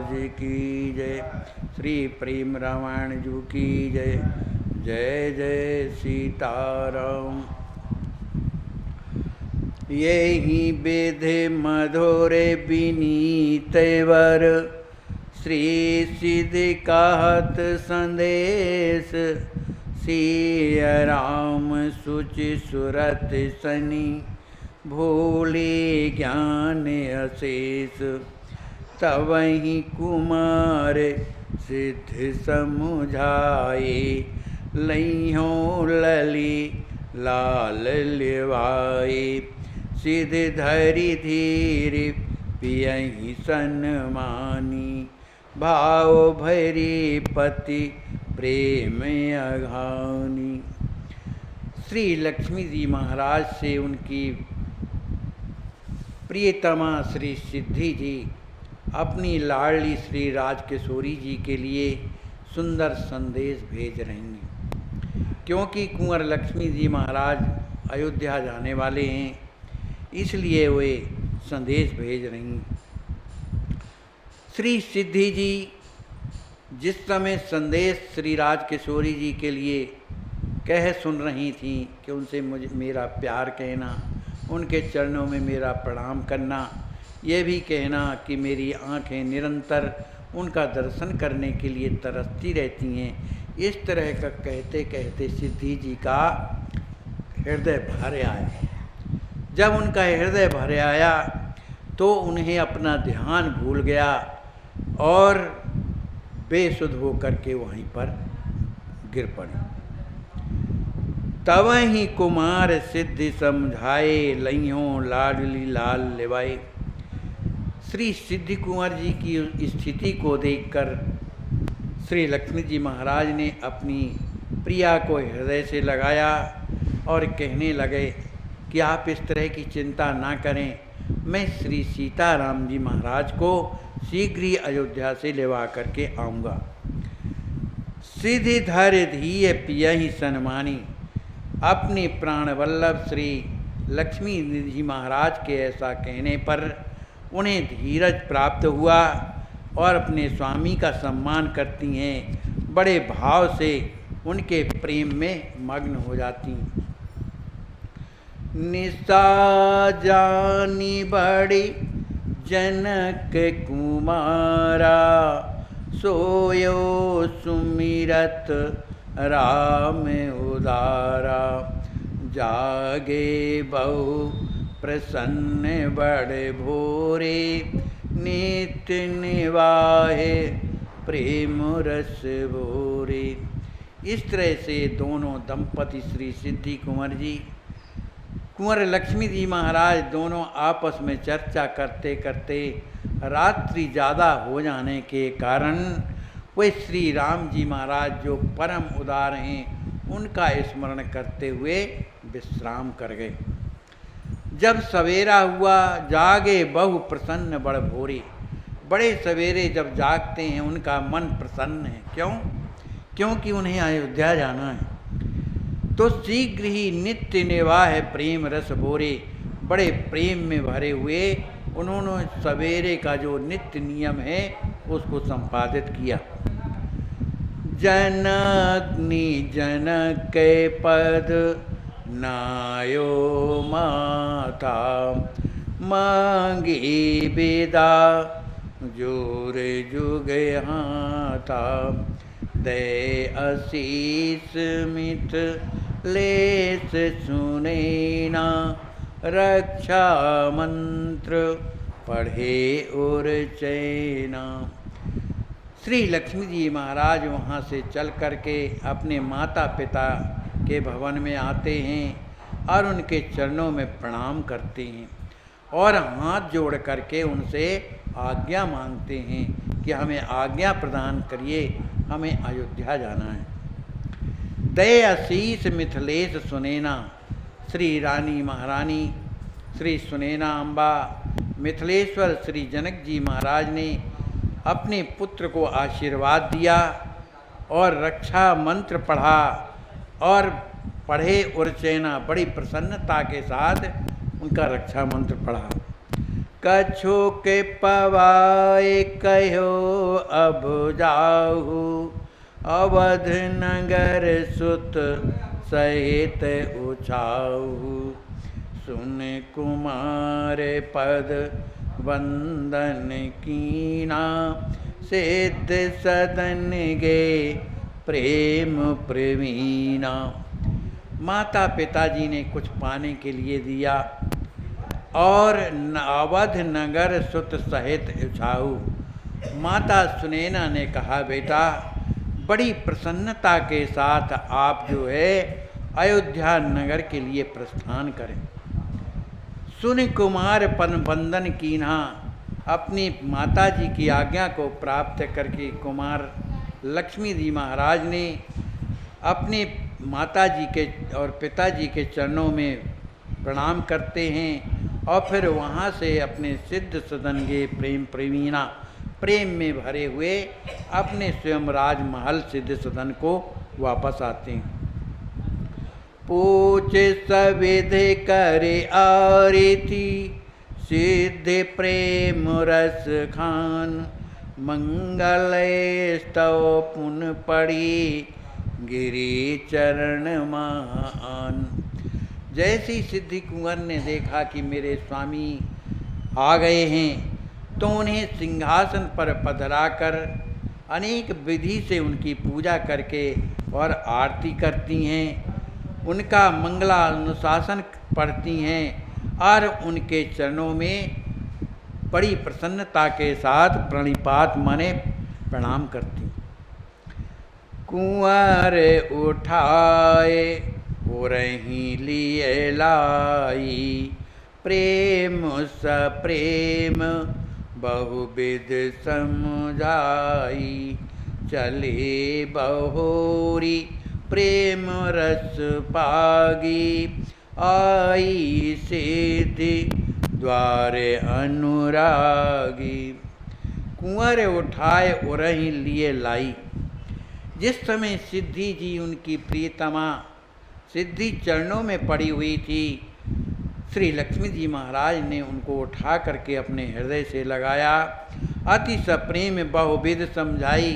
जी की जय। श्री प्रेम रामायण जी की जय। जय जय सीताराम। यही विधि मधुरे विनीत वर, श्री सिद्धि कहत संदेश। सिय राम सुचि सुरत सनी, भोले ज्ञान अशेष। तवहि कुमार सिद्धि समुझाए, लइहों लली लाल लिवाए। सिद्धि धरि धीर पियहि सन्मानी, भाव भरी पति प्रेम अघानी। श्री लक्ष्मी जी महाराज से उनकी प्रियतमा श्री सिद्धि जी अपनी लाडली श्री राजकिशोरी जी के लिए सुंदर संदेश भेज रही हैं, क्योंकि कुंवर लक्ष्मी जी महाराज अयोध्या जाने वाले हैं, इसलिए वे संदेश भेज रही हैं। श्री सिद्धि जी जिस समय संदेश श्री राजकिशोरी जी के लिए कह सुन रही थीं कि उनसे मुझे मेरा प्यार कहना, उनके चरणों में मेरा प्रणाम करना, ये भी कहना कि मेरी आँखें निरंतर उनका दर्शन करने के लिए तरसती रहती हैं। इस तरह का कहते कहते सिद्धि जी का हृदय भर आया। जब उनका हृदय भर आया तो उन्हें अपना ध्यान भूल गया और बेसुध होकर के वहीं पर गिर पड़े। तवहि कुमार सिद्धि समझाए, लइहों लाडली लाल लिवाए। श्री सिद्धि कुंवर जी की स्थिति को देखकर श्री लक्ष्मी जी महाराज ने अपनी प्रिया को हृदय से लगाया और कहने लगे कि आप इस तरह की चिंता ना करें, मैं श्री सीताराम जी महाराज को शीघ्र ही अयोध्या से लेवा करके आऊँगा। सिद्धि धरि धीय पियहि सन्मानी। अपने प्राण वल्लभ श्री लक्ष्मी जी महाराज के ऐसा कहने पर उन्हें धीरज प्राप्त हुआ और अपने स्वामी का सम्मान करती हैं, बड़े भाव से उनके प्रेम में मग्न हो जाती। निशा जानी बड़ी जनक कुमारा, सोयो सुमिरत राम उदारा। जागे बहु प्रसन्न बड़े भोरे, नित्य निवाहे प्रेम रस भोरे। इस तरह से दोनों दंपति श्री सिद्धि कुंवर जी, कुंवर लक्ष्मी जी महाराज दोनों आपस में चर्चा करते करते रात्रि ज़्यादा हो जाने के कारण वे श्री राम जी महाराज जो परम उदार हैं उनका स्मरण करते हुए विश्राम कर गए। जब सवेरा हुआ, जागे बहु प्रसन्न बड़ भोरे। बड़े सवेरे जब जागते हैं उनका मन प्रसन्न है। क्यों? क्योंकि उन्हें अयोध्या जाना है। तो शीघ्र ही नित्य निवाह प्रेम रस भोरे, बड़े प्रेम में भरे हुए उन्होंने सवेरे का जो नित्य नियम है उसको संपादित किया। जनग्नि जनक के पद नायो माता, मांगी विदा जोर जुग हाथा। दे आशीष मिथ लेस सुनैना, रक्षा मंत्र पढ़े और चैना। श्री लक्ष्मी जी महाराज वहाँ से चल करके अपने माता पिता के भवन में आते हैं और उनके चरणों में प्रणाम करते हैं और हाथ जोड़ करके उनसे आज्ञा मांगते हैं कि हमें आज्ञा प्रदान करिए, हमें अयोध्या जाना है। दय आशीष मिथिलेश सुनैना। श्री रानी महारानी श्री सुनैना अम्बा मिथिलेश्वर श्री जनक जी महाराज ने अपने पुत्र को आशीर्वाद दिया और रक्षा मंत्र पढ़ा और पढ़े उर्चैना, बड़ी प्रसन्नता के साथ उनका रक्षा मंत्र पढ़ा। कछु के पवाए कहो अब जाहु, अवध नगर सुत सहित उछाहु। सुन कुमार पद वंदन कीना, सिद्ध सदन गे प्रेम प्रवीणा। माता पिताजी ने कुछ पाने के लिए दिया और अवध नगर सुत सहित उछाहु। माता सुनैना ने कहा, बेटा बड़ी प्रसन्नता के साथ आप जो है अयोध्या नगर के लिए प्रस्थान करें। सुन कुमार पन वंदन कीन्हा, अपनी माता जी की आज्ञा को प्राप्त करके कुमार लक्ष्मी जी महाराज ने अपने माता जी के और पिताजी के चरणों में प्रणाम करते हैं और फिर वहाँ से अपने सिद्ध सदन के प्रेम प्रवीणा, प्रेम में भरे हुए अपने स्वयं राजमहल सिद्ध सदन को वापस आते हैं। पूछ सविधि करे आरती, सिद्ध प्रेम रस खान, मंगल स्तव पुन पड़ी, गिरी चरण मान। जैसी सिद्धि कुंवर ने देखा कि मेरे स्वामी आ गए हैं तो उन्हें सिंहासन पर पधराकर अनेक विधि से उनकी पूजा करके और आरती करती हैं, उनका मंगलानुशासन पढ़ती हैं और उनके चरणों में बड़ी प्रसन्नता के साथ प्रणिपात माने प्रणाम करती। कुंवर उठाए उरही लिए लाई, प्रेम सप्रेम बहुविध समझाई, चले बहोरी प्रेम रस पागी, आई सिद्धि द्वारे अनुरागी। कुंवर उठाए उरही लिए लाई। जिस समय सिद्धि जी उनकी प्रियतमा सिद्धि चरणों में पड़ी हुई थी, श्री लक्ष्मी जी महाराज ने उनको उठा करके अपने हृदय से लगाया, अति सप्रेम बहुविध समझाई,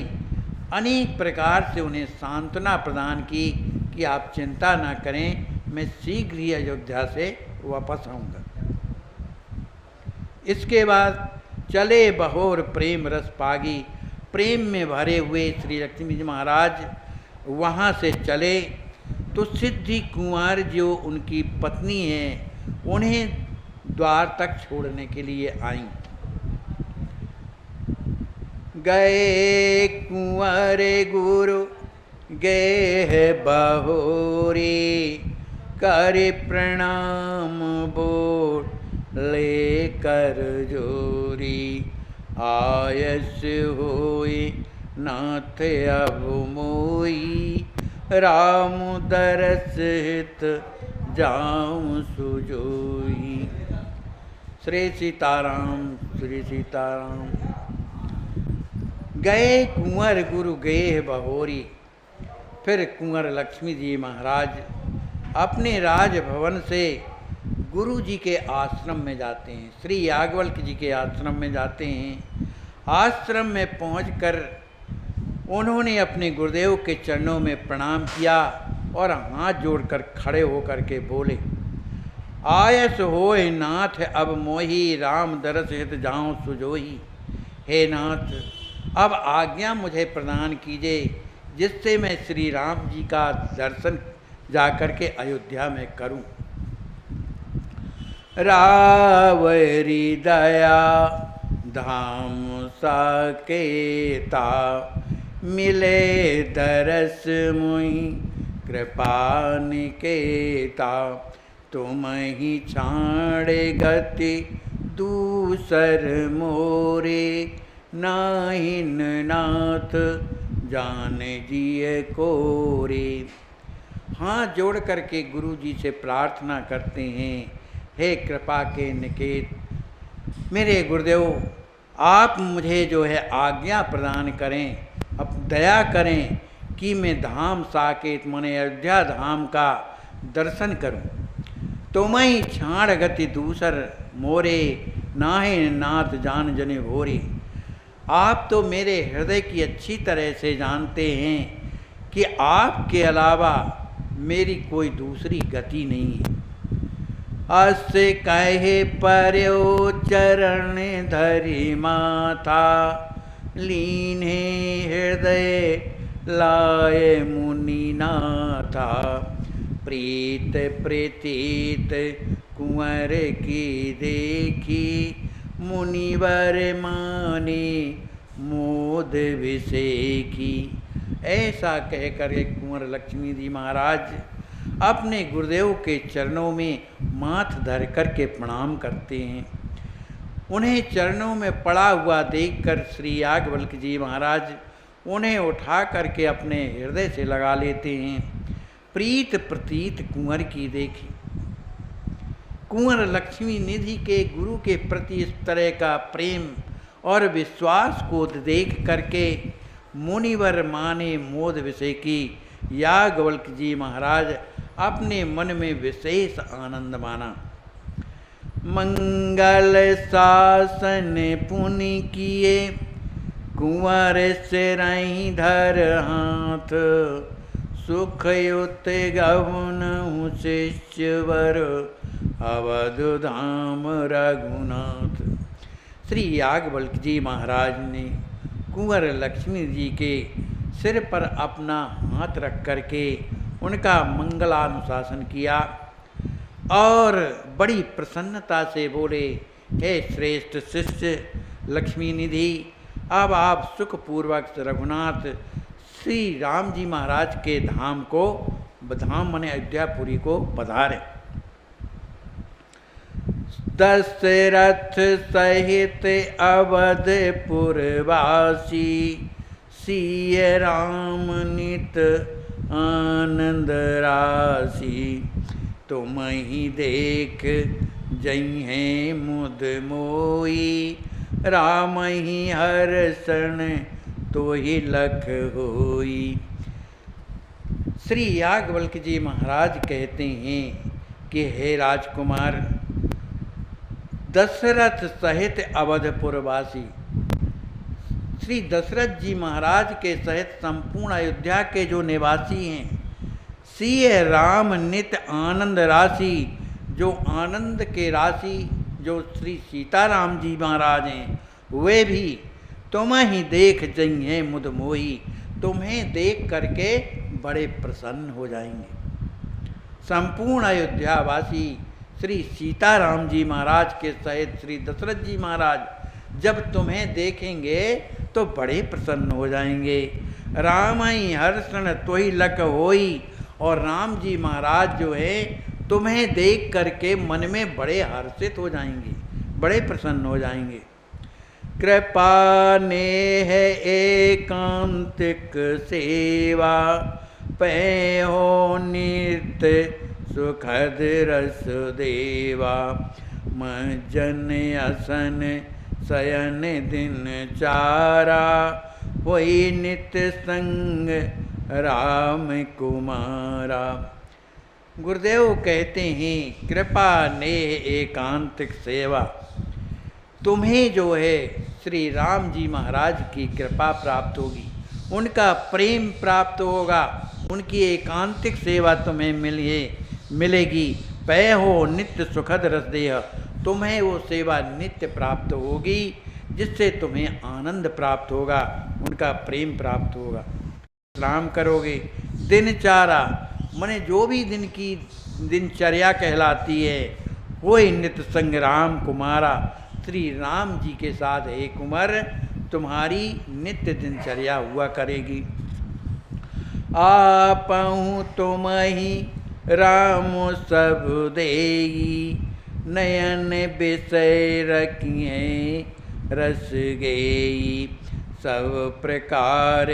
अनेक प्रकार से उन्हें सांत्वना प्रदान की कि आप चिंता ना करें, मैं शीघ्र ही अयोध्या से वापस आऊँगा। इसके बाद चले बहोर प्रेम रस पागी, प्रेम में भरे हुए श्री लक्ष्मी जी महाराज वहाँ से चले तो सिद्धि कुंवर जो उनकी पत्नी हैं उन्हें द्वार तक छोड़ने के लिए आईं। गए कुंवर गुरु गए है बहोरी, करे प्रणाम बोल ले कर जोरी, आयस होई नाथ अब मोई, राम दरस हित जाऊं सुजोई। श्री सीताराम, श्री सीताराम। गए कुंवर गुरु गए बहोरी। फिर कुंवर लक्ष्मी जी महाराज अपने राजभवन से गुरु जी के आश्रम में जाते हैं, श्री याज्ञवल्क्य जी के आश्रम में जाते हैं। आश्रम में पहुंचकर उन्होंने अपने गुरुदेव के चरणों में प्रणाम किया और हाथ जोड़कर खड़े होकर के बोले, आयस होए नाथ अब मोही, राम दरस हित जाऊं सुजोही। हे नाथ, अब आज्ञा मुझे प्रदान कीजिए जिससे मैं श्री राम जी का दर्शन जाकर के अयोध्या में करूं। रावरी दया धाम साकेता, मिले दरस मुई कृपा निकेता, तुम ही छाड़े गति दूसर मोरे, नाहिन नाथ जान जिए कोरे। हाथ जोड़ करके गुरु जी से प्रार्थना करते हैं, हे कृपा के निकेत, मेरे गुरुदेव आप मुझे जो है आज्ञा प्रदान करें, अब दया करें कि मैं धाम साकेत माने अयोध्या धाम का दर्शन करूं। तुम ही छाड़ गति दूसर मोरे, नाहे नाथ जान जने भोरे। आप तो मेरे हृदय की अच्छी तरह से जानते हैं कि आपके अलावा मेरी कोई दूसरी गति नहीं है। अस कहे पर्यो चरण धरि माथा, लीने हृदय लाए मुनि नाथा। प्रीत प्रतीत कुंवर की देखी, मुनिवर माने मोद विषेखी। ऐसा कहकर एक कुंवर लक्ष्मी जी महाराज अपने गुरुदेव के चरणों में माथ धर करके प्रणाम करते हैं। उन्हें चरणों में पड़ा हुआ देखकर श्री याज्ञवल्क्य जी महाराज उन्हें उठा करके अपने हृदय से लगा लेते हैं। प्रीत प्रतीत कुंवर की देखी। कुंवर लक्ष्मी निधि के गुरु के प्रति इस तरह का प्रेम और विश्वास को देख करके मुनिवर माने मोद विषय की याज्ञवल्क्य जी महाराज अपने मन में विशेष आनंद माना। मंगल शासन पुनि किए, कुंवर सिरहि धर हाथ। सुखयुत गहुन शिष्यवर, अवध धाम रघुनाथ। श्री याज्ञवल्क्य जी महाराज ने कुंवर लक्ष्मी जी के सिर पर अपना हाथ रख करके उनका मंगलानुशासन किया और बड़ी प्रसन्नता से बोले, हे श्रेष्ठ शिष्य लक्ष्मी निधि, अब आप सुखपूर्वक रघुनाथ श्री राम जी महाराज के धाम को, धाम माने अयोध्यापुरी को पधारे। दशरथ सहित अवधपुरवासी, सिय राम नित आनंद राशि। तुम ही देख जइहे मुद मोई, राम ही हर्षण तो ही लख होई। श्री याज्ञवल्क्य जी महाराज कहते हैं कि हे राजकुमार, दशरथ सहित अवधपुरवासी, श्री दशरथ जी महाराज के सहित संपूर्ण अयोध्या के जो निवासी हैं, सिय राम नित आनंद राशि, जो आनंद के राशि जो श्री सीताराम जी महाराज हैं, वे भी तुम ही देख जइहे मुद मोही, तुम्हें देख करके बड़े प्रसन्न हो जाएंगे। संपूर्ण अयोध्यावासी श्री सीताराम जी महाराज के सहित श्री दशरथ जी महाराज जब तुम्हें देखेंगे तो बड़े प्रसन्न हो जाएंगे। राम ही हर्षण तो ही लक होई, और राम जी महाराज जो है तुम्हें देख करके मन में बड़े हर्षित हो जाएंगे, बड़े प्रसन्न हो जाएंगे। कृपा नेह एकांतिक सेवा, पै हो नित्य सुखद रस देवा। मजन असन शयन दिन चारा, वही नित्य संग राम कुमारा। गुरुदेव कहते हैं, कृपा नेह एकांतिक सेवा, तुम्हें जो है श्री राम जी महाराज की कृपा प्राप्त होगी, उनका प्रेम प्राप्त होगा, उनकी एकांतिक सेवा तुम्हें मिलेगी। पै हो नित्य सुखद रस देह, तुम्हें वो सेवा नित्य प्राप्त होगी, जिससे तुम्हें आनंद प्राप्त होगा, उनका प्रेम प्राप्त होगा। विश्राम करोगे। दिनचारा माने जो भी दिन की दिनचर्या कहलाती है, वही नित्य संग राम कुमारा, श्री राम जी के साथ हे कुंवर तुम्हारी नित्य दिनचर्या हुआ करेगी। आपहु तुम ही राम सब देई, नयन विषय रखिए रस गेई। सब प्रकार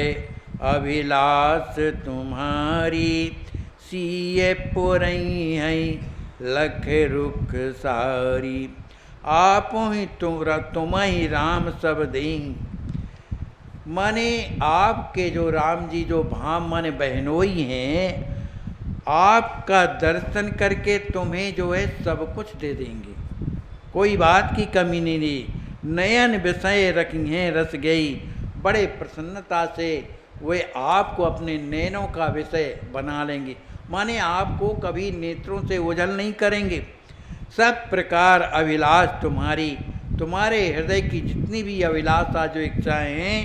अभिलाष तुम्हारी, सिय पुरई है लख रुख सारी। आप ही तुम ही राम सब दें, माने आपके जो राम जी जो भाम माने बहनोई हैं, आपका दर्शन करके तुम्हें जो है सब कुछ दे देंगे, कोई बात की कमी नहीं रही। नयन विषय रखी हैं रस गई, बड़े प्रसन्नता से वे आपको अपने नैनों का विषय बना लेंगे, माने आपको कभी नेत्रों से ओझल नहीं करेंगे। सब प्रकार अभिलाष तुम्हारी, तुम्हारे हृदय की जितनी भी अभिलाषा जो इच्छाएं हैं,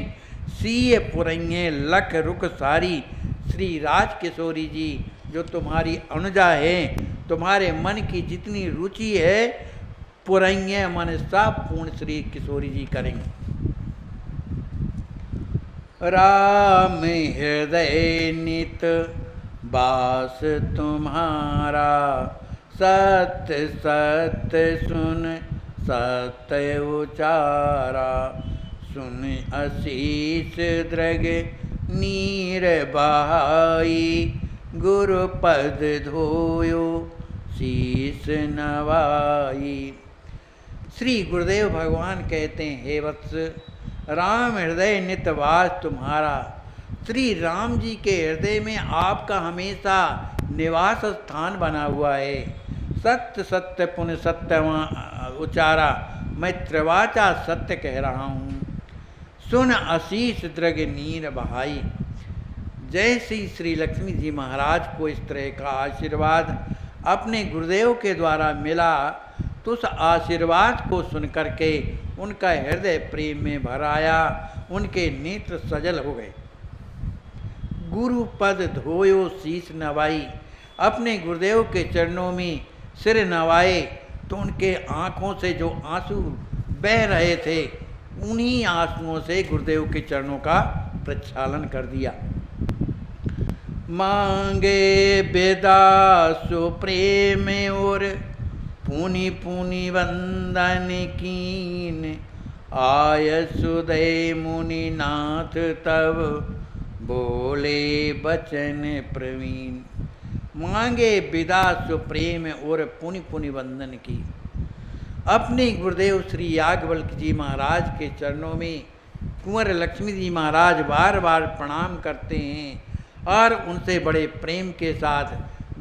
सीय पुरैये लख रुख सारी। श्री राज किशोरी जी जो तुम्हारी अनुजा है, तुम्हारे मन की जितनी रुचि है पुरैये मन सब पूर्ण श्री किशोरी जी करेंगे। राम हृदय नित बास तुम्हारा, सत्य सत्य सुन सत्य उचारा। सुन आशीष दृग नीर बहाई, गुरु पद धोयो शीस नवाई। श्री गुरुदेव भगवान कहते हैं, हे वत्स, राम हृदय नितवास तुम्हारा। श्री राम जी के हृदय में आपका हमेशा निवास स्थान बना हुआ है। सत्य सत्य पुण्य सत्य उचारा, मैं त्रिवाचा सत्य कह रहा हूँ। सुन आशीष दृग नीर बहाई। जैसे ही श्री लक्ष्मी जी महाराज को इस तरह का आशीर्वाद अपने गुरुदेव के द्वारा मिला, तो उस आशीर्वाद को सुन करके उनका हृदय प्रेम में भर आया, उनके नेत्र सजल हो गए। गुरु पद धोयो शीस नवाई, अपने गुरुदेव के चरणों में सिर नवाए तो उनके आँखों से जो आंसू बह रहे थे, उन्हीं आंसुओं से गुरुदेव के चरणों का प्रक्षालन कर दिया। मांगे विदा सुप्रेम और पुनि पुनि वंदन कीन, आय सुदय मुनिनाथ तब बोले बचन प्रवीण। मांगे विदा सुप्रेम और पुनि पुनि वंदन की। अपने गुरुदेव श्री याज्ञवल्क्य जी महाराज के चरणों में कुंवर लक्ष्मी जी महाराज बार बार प्रणाम करते हैं और उनसे बड़े प्रेम के साथ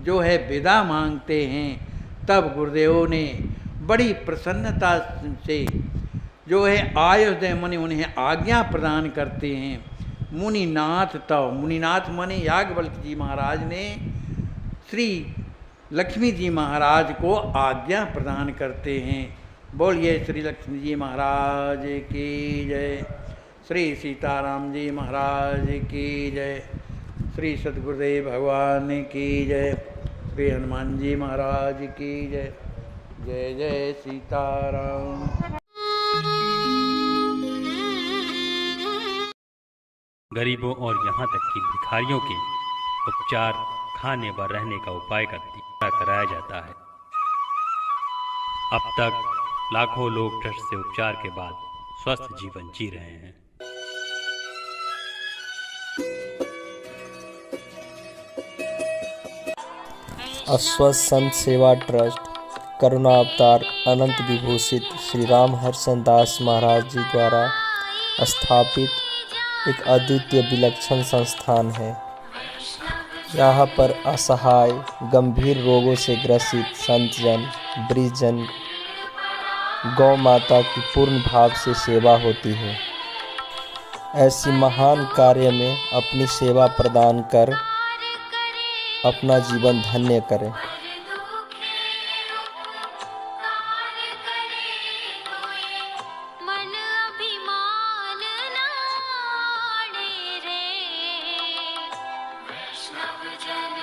जो है विदा मांगते हैं। तब गुरुदेव ने बड़ी प्रसन्नता से जो है आयुष दे मुनि उन्हें आज्ञा प्रदान करते हैं। मुनिनाथ तव, मुनिनाथ माने याज्ञवल्क्य जी महाराज ने श्री लक्ष्मी जी महाराज को आज्ञा प्रदान करते हैं। बोलिए श्री लक्ष्मी जी महाराज की जय, श्री सीताराम जी महाराज की जय, श्री सद्गुरुदेव भगवान की जय, श्री हनुमान जी महाराज की जय। जय जय सीताराम। गरीबों और यहाँ तक कि भिखारियों के उपचार, खाने व रहने का उपाय कराया जाता है। अब तक लाखों लोग ट्रस्ट से उपचार के बाद स्वस्थ जीवन जी रहे हैं। अस्वस्थ संत सेवा ट्रस्ट करुणा अवतार अनंत विभूषित श्री राम हर्षण दास महाराज जी द्वारा स्थापित एक अद्वितीय विलक्षण संस्थान है। यहाँ पर असहाय गंभीर रोगों से ग्रसित संतजन, वृद्धजन, गौ माता की पूर्ण भाव से सेवा होती है। ऐसी महान कार्य में अपनी सेवा प्रदान कर अपना जीवन धन्य करें। वैष्णव जन